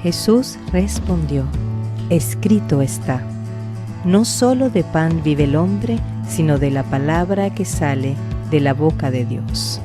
Jesús respondió: escrito está, no solo de pan vive el hombre, sino de la palabra que sale de la boca de Dios.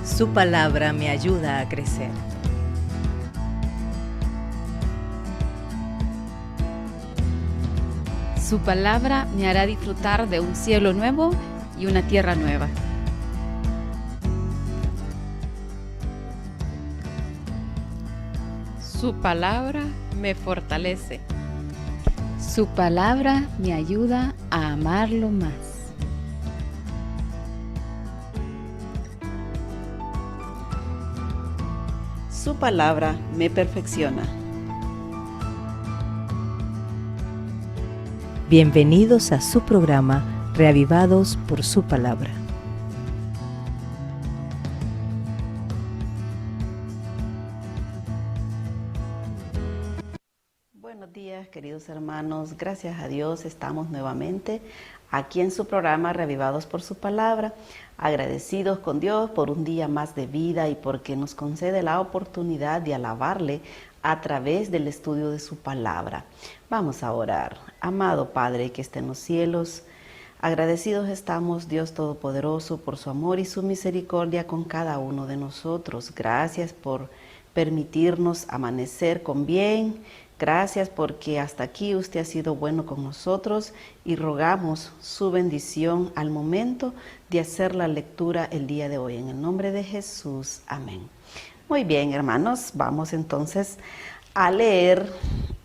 Su palabra me ayuda a crecer. Su palabra me hará disfrutar de un cielo nuevo y una tierra nueva. Su palabra me fortalece. Su palabra me ayuda a amarlo más. Su palabra me perfecciona. Bienvenidos a su programa Reavivados por su palabra. Buenos días, queridos hermanos. Gracias a Dios estamos nuevamente aquí en su programa Reavivados por su palabra, agradecidos con Dios por un día más de vida y porque nos concede la oportunidad de alabarle a través del estudio de su palabra. Vamos a orar. Amado Padre que está en los cielos, agradecidos estamos, Dios Todopoderoso, por su amor y su misericordia con cada uno de nosotros. Gracias por permitirnos amanecer con bien. Gracias porque hasta aquí usted ha sido bueno con nosotros y rogamos su bendición al momento de hacer la lectura el día de hoy. En el nombre de Jesús, amén. Muy bien, hermanos, vamos entonces a leer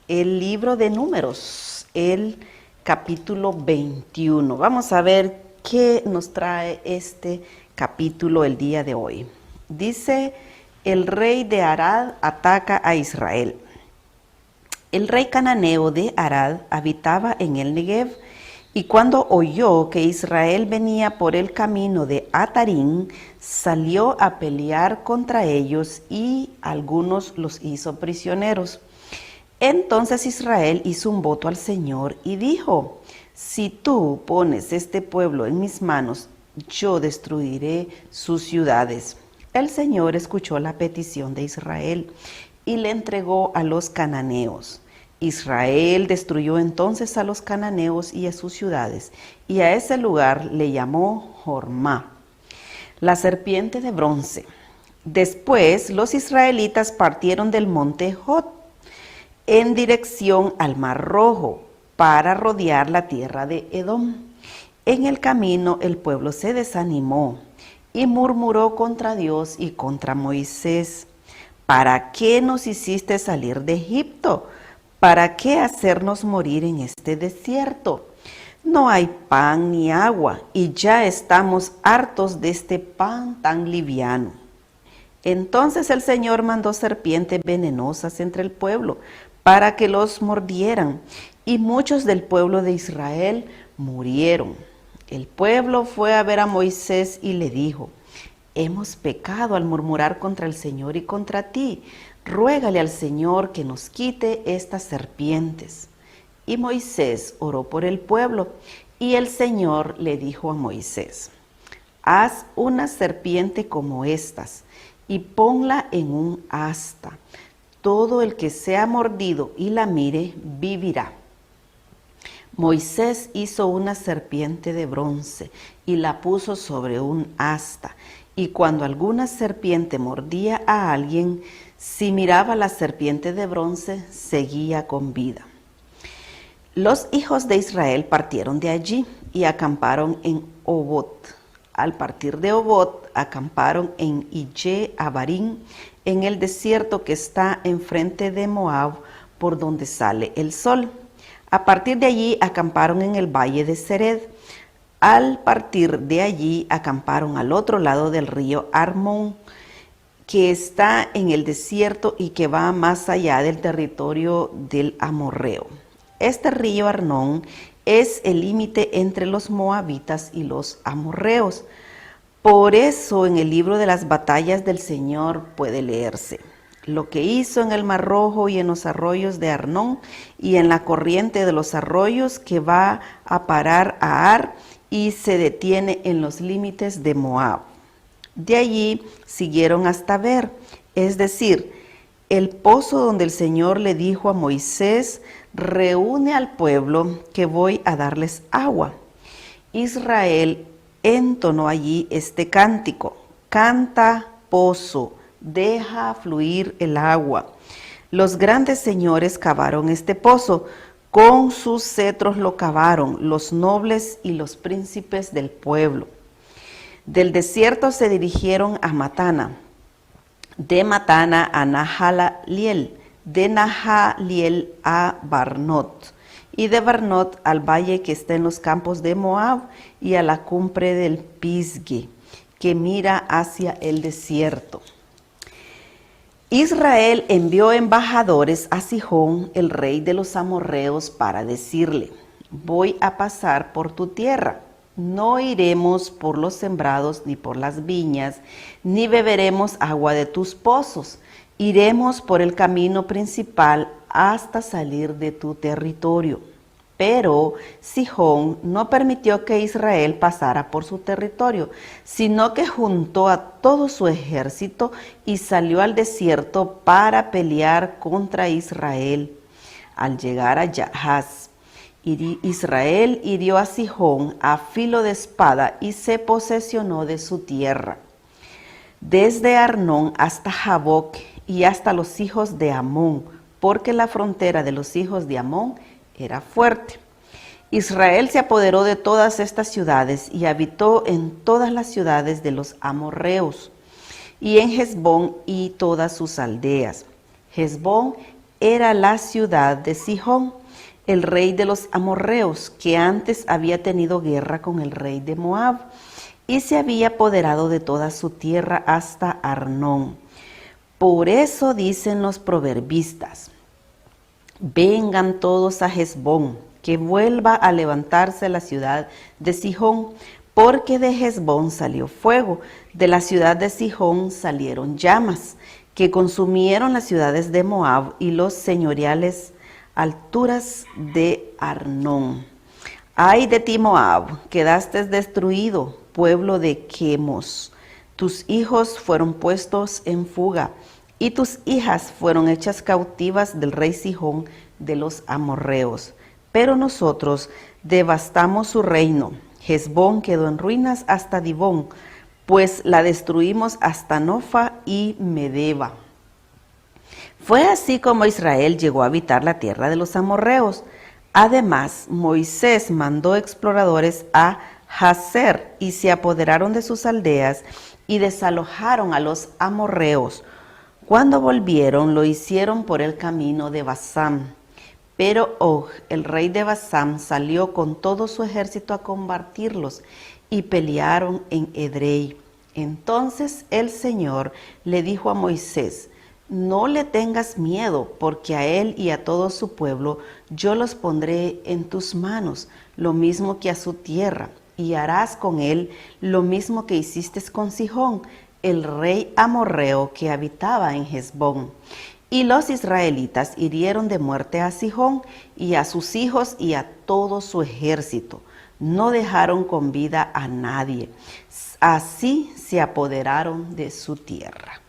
el libro de Números, el capítulo 21. Vamos a ver qué nos trae este capítulo el día de hoy. Dice: el rey de Arad ataca a Israel. El rey cananeo de Arad habitaba en el Negev, y cuando oyó que Israel venía por el camino de Atarín, salió a pelear contra ellos y algunos los hizo prisioneros. Entonces Israel hizo un voto al Señor y dijo: si tú pones este pueblo en mis manos, yo destruiré sus ciudades. El Señor escuchó la petición de Israel y le entregó a los cananeos. Israel destruyó entonces a los cananeos y a sus ciudades, y a ese lugar le llamó Hormá, la serpiente de bronce. Después los israelitas partieron del monte Jod en dirección al Mar Rojo para rodear la tierra de Edom. En el camino el pueblo se desanimó y murmuró contra Dios y contra Moisés: ¿para qué nos hiciste salir de Egipto? ¿Para qué hacernos morir en este desierto? No hay pan ni agua, y ya estamos hartos de este pan tan liviano. Entonces el Señor mandó serpientes venenosas entre el pueblo para que los mordieran, y muchos del pueblo de Israel murieron. El pueblo fue a ver a Moisés y le dijo: hemos pecado al murmurar contra el Señor y contra ti. Ruégale al Señor que nos quite estas serpientes. Y Moisés oró por el pueblo, y el Señor le dijo a Moisés: haz una serpiente como estas, y ponla en un asta. Todo el que sea mordido y la mire, vivirá. Moisés hizo una serpiente de bronce, y la puso sobre un asta. Y cuando alguna serpiente mordía a alguien, si miraba la serpiente de bronce, seguía con vida. Los hijos de Israel partieron de allí y acamparon en Obot. Al partir de Obot, acamparon en Ije Abarim, en el desierto que está enfrente de Moab, por donde sale el sol. A partir de allí, acamparon en el valle de Sered. Al partir de allí, acamparon al otro lado del río Armón, que está en el desierto y que va más allá del territorio del amorreo. Este río Arnón es el límite entre los moabitas y los amorreos. Por eso en el libro de las batallas del Señor puede leerse: lo que hizo en el Mar Rojo y en los arroyos de Arnón y en la corriente de los arroyos que va a parar a Ar y se detiene en los límites de Moab. De allí siguieron hasta Ver, es decir, el pozo donde el Señor le dijo a Moisés: reúne al pueblo que voy a darles agua. Israel entonó allí este cántico: canta, pozo, deja fluir el agua. Los grandes señores cavaron este pozo, con sus cetros lo cavaron, los nobles y los príncipes del pueblo. Del desierto se dirigieron a Matana, de Matana a Nahaliel, de Nahaliel a Barnot, y de Barnot al valle que está en los campos de Moab y a la cumbre del Pisgue, que mira hacia el desierto. Israel envió embajadores a Sihón, el rey de los amorreos, para decirle: voy a pasar por tu tierra. No iremos por los sembrados ni por las viñas, ni beberemos agua de tus pozos. Iremos por el camino principal hasta salir de tu territorio. Pero Sihón no permitió que Israel pasara por su territorio, sino que juntó a todo su ejército y salió al desierto para pelear contra Israel. Al llegar a Jahaz, Israel hirió a Sihón a filo de espada y se posesionó de su tierra, desde Arnón hasta Jaboc y hasta los hijos de Amón, porque la frontera de los hijos de Amón era fuerte. Israel se apoderó de todas estas ciudades y habitó en todas las ciudades de los amorreos y en Hesbón y todas sus aldeas. Hesbón era la ciudad de Sihón, el rey de los amorreos, que antes había tenido guerra con el rey de Moab y se había apoderado de toda su tierra hasta Arnón. Por eso dicen los proverbistas: vengan todos a Hesbón, que vuelva a levantarse la ciudad de Sihón, porque de Hesbón salió fuego, de la ciudad de Sihón salieron llamas, que consumieron las ciudades de Moab y los señoriales alturas de Arnón. Ay de ti, Moab, quedaste destruido, pueblo de Quemos. Tus hijos fueron puestos en fuga, y tus hijas fueron hechas cautivas del rey Sihón de los amorreos. Pero nosotros devastamos su reino. Hesbón quedó en ruinas hasta Dibón, pues la destruimos hasta Nofa y Medeba. Fue así como Israel llegó a habitar la tierra de los amorreos. Además, Moisés mandó exploradores a Jazer y se apoderaron de sus aldeas y desalojaron a los amorreos. Cuando volvieron, lo hicieron por el camino de Basán. Pero Og, el rey de Basán, salió con todo su ejército a combatirlos y pelearon en Edrei. Entonces el Señor le dijo a Moisés: no le tengas miedo, porque a él y a todo su pueblo yo los pondré en tus manos, lo mismo que a su tierra, y harás con él lo mismo que hiciste con Sihón, el rey amorreo que habitaba en Hesbón. Y los israelitas hirieron de muerte a Sihón y a sus hijos y a todo su ejército. No dejaron con vida a nadie. Así se apoderaron de su tierra.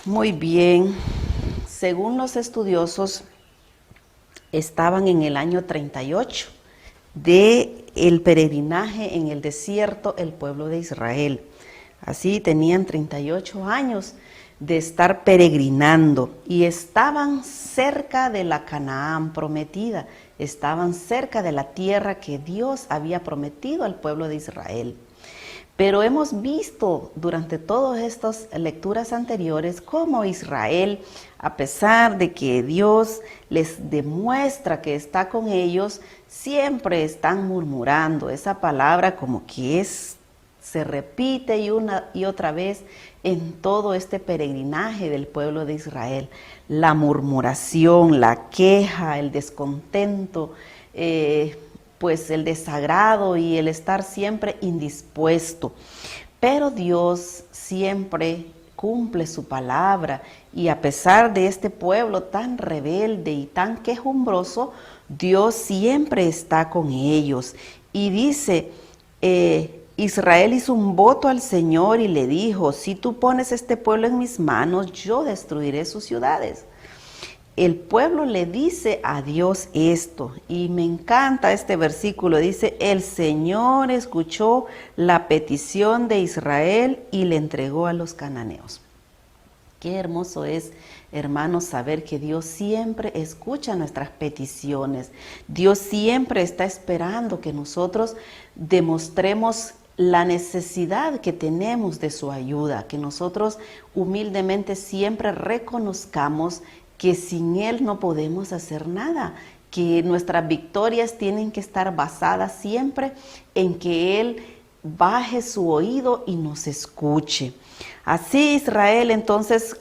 Muy bien, según los estudiosos, estaban en el año 38 del peregrinaje en el desierto el pueblo de Israel. Así tenían 38 años de estar peregrinando y estaban cerca de la Canaán prometida, estaban cerca de la tierra que Dios había prometido al pueblo de Israel. Pero hemos visto durante todas estas lecturas anteriores cómo Israel, a pesar de que Dios les demuestra que está con ellos, siempre están murmurando. Esa palabra como que se repite una y otra vez en todo este peregrinaje del pueblo de Israel. La murmuración, la queja, el descontento, pues el desagrado y el estar siempre indispuesto. Pero Dios siempre cumple su palabra y a pesar de este pueblo tan rebelde y tan quejumbroso, Dios siempre está con ellos. Y dice, Israel hizo un voto al Señor y le dijo, si tú pones este pueblo en mis manos, yo destruiré sus ciudades. El pueblo le dice a Dios esto, y me encanta este versículo, dice, el Señor escuchó la petición de Israel y le entregó a los cananeos. Qué hermoso es, hermanos, saber que Dios siempre escucha nuestras peticiones. Dios siempre está esperando que nosotros demostremos la necesidad que tenemos de su ayuda, que nosotros humildemente siempre reconozcamos que sin Él no podemos hacer nada, que nuestras victorias tienen que estar basadas siempre en que Él baje su oído y nos escuche. Así Israel entonces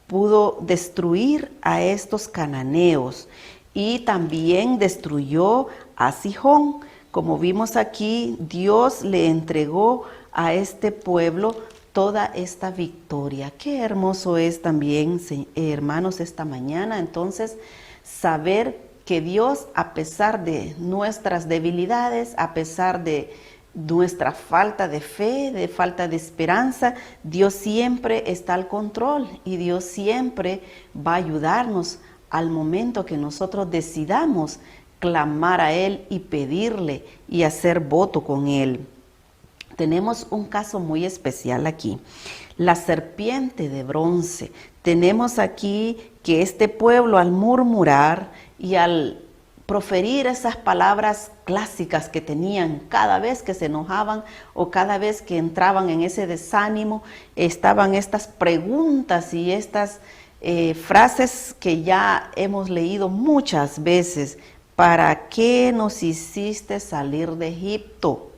pudo destruir a estos cananeos y también destruyó a Sihón. Como vimos aquí, Dios le entregó a este pueblo toda esta victoria. Qué hermoso es también, hermanos, esta mañana, entonces, saber que Dios, a pesar de nuestras debilidades, a pesar de nuestra falta de fe, de falta de esperanza, Dios siempre está al control y Dios siempre va a ayudarnos al momento que nosotros decidamos clamar a Él y pedirle y hacer voto con Él. Tenemos un caso muy especial aquí, la serpiente de bronce. Tenemos aquí que este pueblo al murmurar y al proferir esas palabras clásicas que tenían cada vez que se enojaban o cada vez que entraban en ese desánimo, estaban estas preguntas y estas frases que ya hemos leído muchas veces. ¿Para qué nos hiciste salir de Egipto?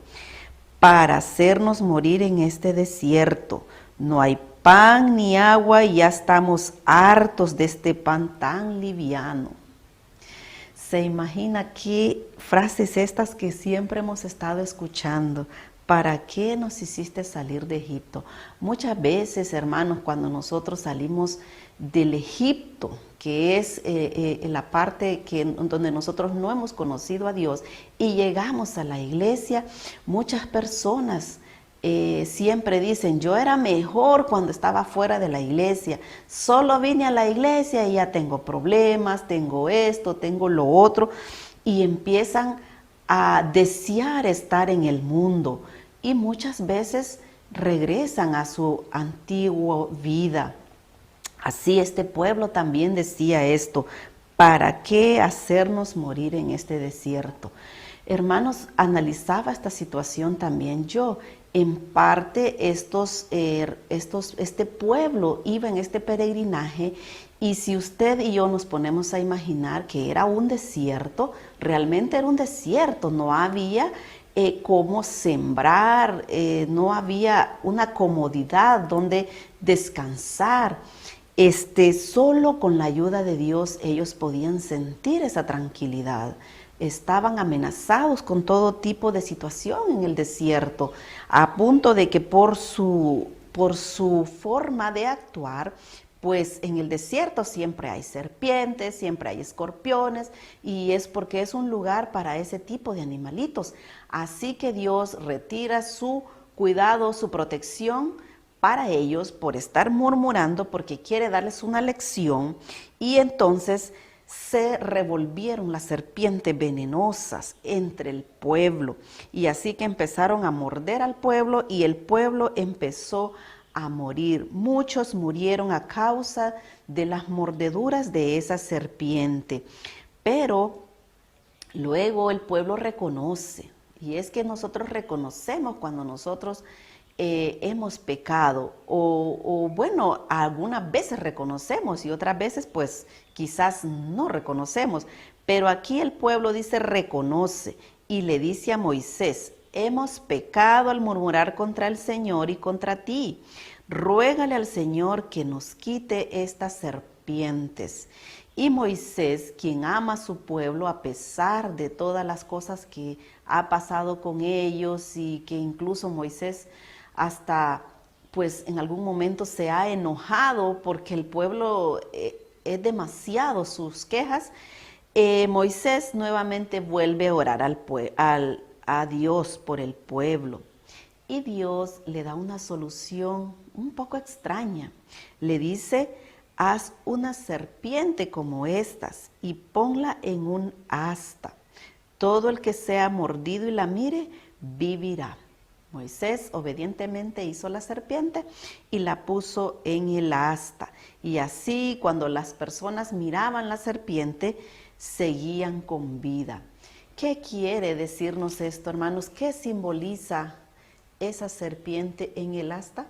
Para hacernos morir en este desierto. No hay pan ni agua y ya estamos hartos de este pan tan liviano. ¿Se imagina qué frases estas que siempre hemos estado escuchando? ¿Para qué nos hiciste salir de Egipto? Muchas veces, hermanos, cuando nosotros salimos del Egipto, que es la parte donde nosotros no hemos conocido a Dios, y llegamos a la iglesia, muchas personas siempre dicen, yo era mejor cuando estaba fuera de la iglesia, solo vine a la iglesia y ya tengo problemas, tengo esto, tengo lo otro, y empiezan a desear estar en el mundo, y muchas veces regresan a su antigua vida. Así este pueblo también decía esto, ¿para qué hacernos morir en este desierto? Hermanos, analizaba esta situación también yo. En parte este pueblo iba en este peregrinaje y si usted y yo nos ponemos a imaginar que era un desierto, realmente era un desierto, no había cómo sembrar, no había una comodidad donde descansar. Solo con la ayuda de Dios ellos podían sentir esa tranquilidad. Estaban amenazados con todo tipo de situación en el desierto, a punto de que por su forma de actuar, pues en el desierto siempre hay serpientes, siempre hay escorpiones, y es porque es un lugar para ese tipo de animalitos. Así que Dios retira su cuidado, su protección para ellos por estar murmurando, porque quiere darles una lección, y entonces se revolvieron las serpientes venenosas entre el pueblo, y así que empezaron a morder al pueblo, y el pueblo empezó a morir. Muchos murieron a causa de las mordeduras de esa serpiente, pero luego el pueblo reconoce, y es que nosotros reconocemos cuando nosotros hemos pecado, o bueno, algunas veces reconocemos y otras veces pues quizás no reconocemos, pero aquí el pueblo dice reconoce y le dice a Moisés, hemos pecado al murmurar contra el Señor y contra ti, ruégale al Señor que nos quite estas serpientes. Y Moisés, quien ama a su pueblo a pesar de todas las cosas que ha pasado con ellos y que incluso Moisés hasta pues en algún momento se ha enojado porque el pueblo es demasiado sus quejas, Moisés nuevamente vuelve a orar a Dios por el pueblo. Y Dios le da una solución un poco extraña. Le dice, haz una serpiente como estas y ponla en un asta. Todo el que sea mordido y la mire, vivirá. Moisés obedientemente hizo la serpiente y la puso en el asta. Y así, cuando las personas miraban la serpiente, seguían con vida. ¿Qué quiere decirnos esto, hermanos? ¿Qué simboliza esa serpiente en el asta?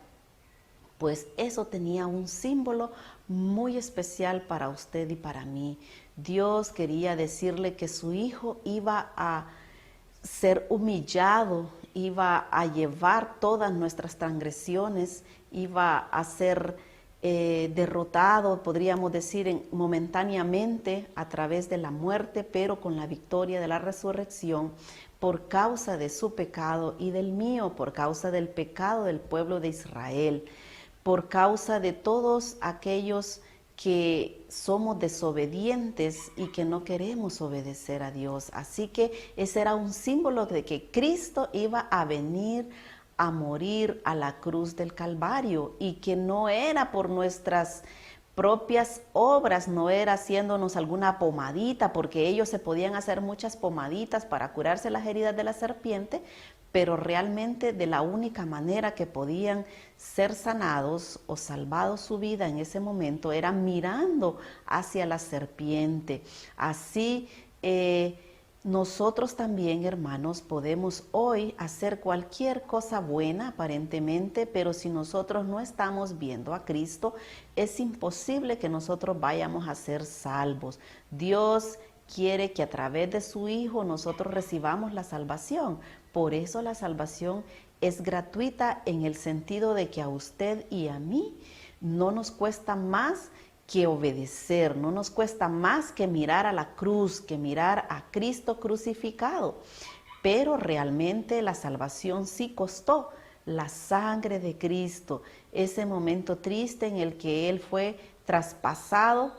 Pues eso tenía un símbolo muy especial para usted y para mí. Dios quería decirle que su hijo iba a ser humillado, iba a llevar todas nuestras transgresiones, iba a ser derrotado, podríamos decir, momentáneamente a través de la muerte, pero con la victoria de la resurrección, por causa de su pecado y del mío, por causa del pecado del pueblo de Israel, por causa de todos aquellos que somos desobedientes y que no queremos obedecer a Dios. Así que ese era un símbolo de que Cristo iba a venir a morir a la cruz del Calvario, y que no era por nuestras propias obras, no era haciéndonos alguna pomadita, porque ellos se podían hacer muchas pomaditas para curarse las heridas de la serpiente, pero realmente de la única manera que podían ser sanados o salvados su vida en ese momento era mirando hacia la serpiente. Así nosotros también, hermanos, podemos hoy hacer cualquier cosa buena aparentemente, pero si nosotros no estamos viendo a Cristo, es imposible que nosotros vayamos a ser salvos. Dios quiere que a través de su Hijo nosotros recibamos la salvación. Por eso la salvación es gratuita, en el sentido de que a usted y a mí no nos cuesta más que obedecer, no nos cuesta más que mirar a la cruz, que mirar a Cristo crucificado. Pero realmente la salvación sí costó la sangre de Cristo, ese momento triste en el que Él fue traspasado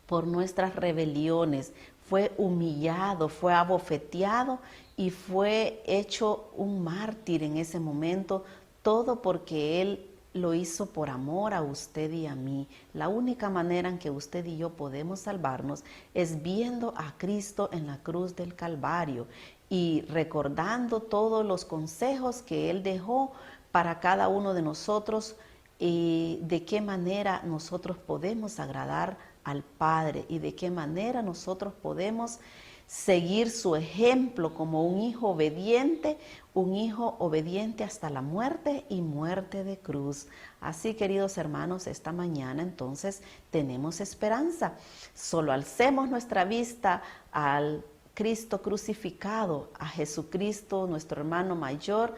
por nuestras rebeliones, fue humillado, fue abofeteado y fue hecho un mártir en ese momento, todo porque Él lo hizo por amor a usted y a mí. La única manera en que usted y yo podemos salvarnos es viendo a Cristo en la cruz del Calvario y recordando todos los consejos que Él dejó para cada uno de nosotros, y de qué manera nosotros podemos agradar al Padre y de qué manera nosotros podemos seguir su ejemplo como un hijo obediente hasta la muerte y muerte de cruz. Así, queridos hermanos, esta mañana entonces tenemos esperanza. Solo alcemos nuestra vista al Cristo crucificado, a Jesucristo, nuestro hermano mayor,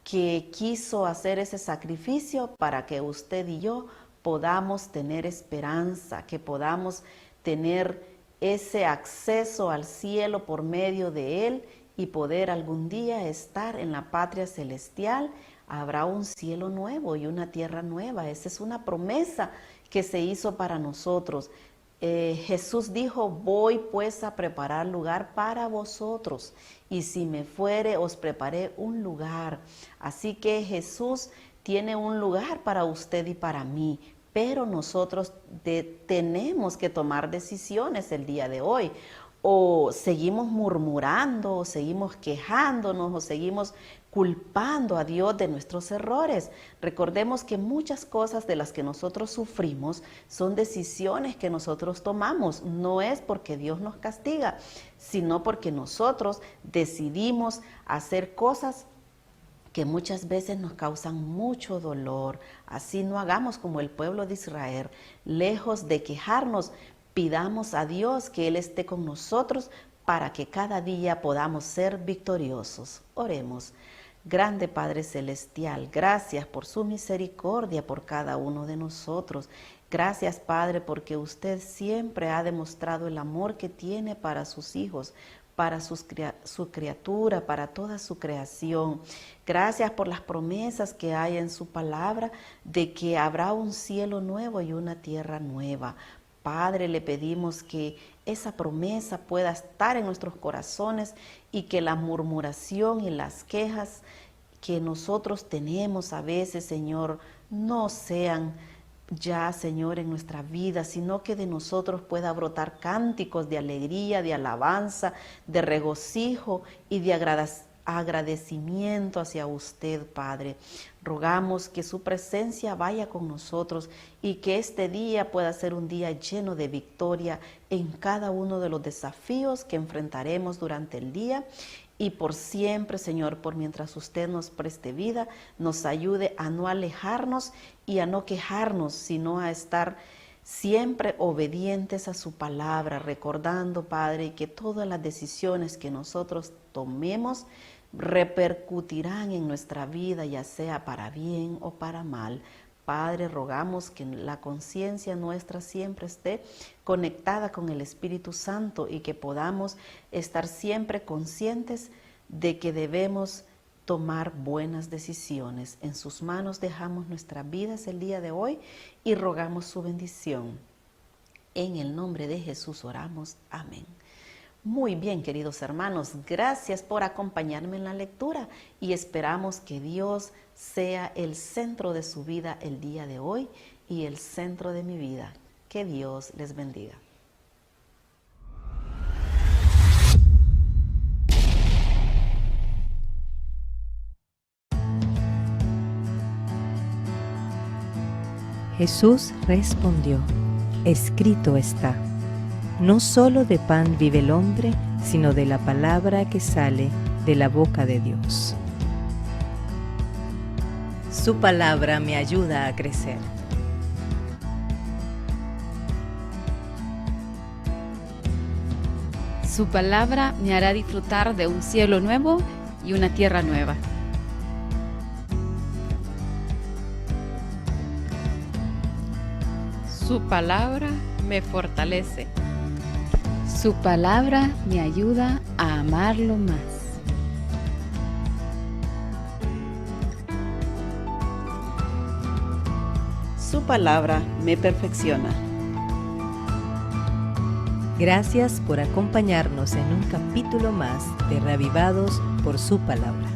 que quiso hacer ese sacrificio para que usted y yo podamos tener esperanza, que podamos tener ese acceso al cielo por medio de Él y poder algún día estar en la patria celestial. Habrá un cielo nuevo y una tierra nueva. Esa es una promesa que se hizo para nosotros. Jesús dijo, voy pues a preparar lugar para vosotros, y si me fuere os preparé un lugar. Así que Jesús tiene un lugar para usted y para mí, pero nosotros tenemos que tomar decisiones el día de hoy. O seguimos murmurando, o seguimos quejándonos, o seguimos culpando a Dios de nuestros errores. Recordemos que muchas cosas de las que nosotros sufrimos son decisiones que nosotros tomamos. No es porque Dios nos castiga, sino porque nosotros decidimos hacer cosas que muchas veces nos causan mucho dolor. Así no hagamos como el pueblo de Israel. Lejos de quejarnos, pidamos a Dios que Él esté con nosotros para que cada día podamos ser victoriosos. Oremos. Grande Padre Celestial, gracias por su misericordia por cada uno de nosotros. Gracias, Padre, porque usted siempre ha demostrado el amor que tiene para sus hijos, para su criatura, para toda su creación. Gracias por las promesas que hay en su palabra de que habrá un cielo nuevo y una tierra nueva. Padre, le pedimos que esa promesa pueda estar en nuestros corazones y que la murmuración y las quejas que nosotros tenemos a veces, Señor, no sean ya, Señor, en nuestra vida, sino que de nosotros pueda brotar cánticos de alegría, de alabanza, de regocijo y de agradecimiento hacia usted, Padre. Rogamos que su presencia vaya con nosotros y que este día pueda ser un día lleno de victoria en cada uno de los desafíos que enfrentaremos durante el día. Y por siempre, Señor, por mientras usted nos preste vida, nos ayude a no alejarnos y a no quejarnos, sino a estar siempre obedientes a su palabra, recordando, Padre, que todas las decisiones que nosotros tomemos repercutirán en nuestra vida, ya sea para bien o para mal. Padre, rogamos que la conciencia nuestra siempre esté conectada con el Espíritu Santo y que podamos estar siempre conscientes de que debemos tomar buenas decisiones. En sus manos dejamos nuestras vidas el día de hoy y rogamos su bendición. En el nombre de Jesús oramos. Amén. Muy bien, queridos hermanos, gracias por acompañarme en la lectura y esperamos que Dios sea el centro de su vida el día de hoy y el centro de mi vida. Que Dios les bendiga. Jesús respondió: escrito está. No solo de pan vive el hombre, sino de la palabra que sale de la boca de Dios. Su palabra me ayuda a crecer. Su palabra me hará disfrutar de un cielo nuevo y una tierra nueva. Su palabra me fortalece. Su palabra me ayuda a amarlo más. Su palabra me perfecciona. Gracias por acompañarnos en un capítulo más de Reavivados por su palabra.